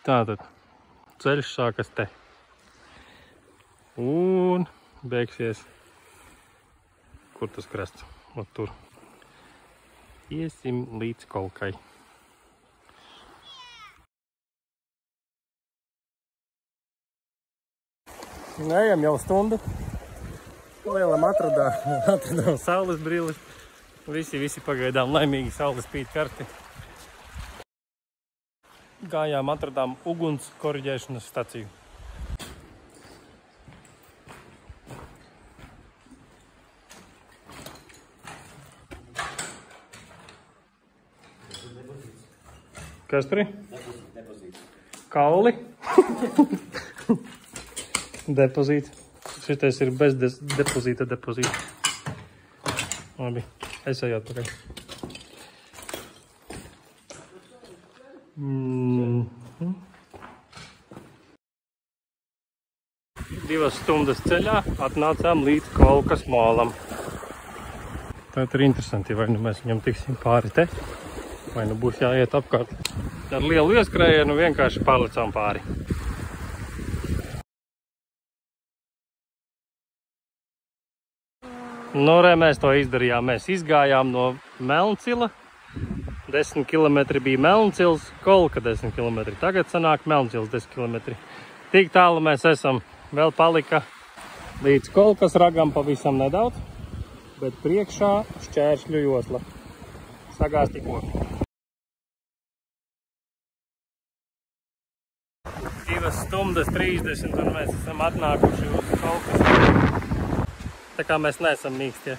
Tātad ceļš sākas te. Un beigsies. Kur tas krasts? Ot tur. Iesim līdz Kolkai. Ejam jau stundu. Lielam atradām saules brilles. Visi pagaidām laimīgi, saule spīd karti. Gājām, atradām uguns koriģēšanas staciju. Kas tur ir? Depozīts. Kauli? Depozīti. Šitais ir bez depozīta. Labi, es eju atpakaļ. Divas stundas ceļā atnācām līdz Kolkas molam. Tā ir interesanti, vai nu mēs viņam tiksim pāri te, vai nu būs jāiet apkārt. Ar lielu ieskrējienu vienkārši pārlicām pāri. Norē mēs to izdarījām. Mēs izgājām no Melncila. 10 km bija Melncils, Kolka 10 km. Tagad sanāk Melncils 10 km. Tik tālu mēs esam. Vēl palika līdz Kolkas ragam pavisam nedaudz, bet priekšā šķēršļu josla. Sagās tikko. 2 stundas 30 un mēs esam atnākuši uz Kolkas. Tā kā mēs neesam mīkstie.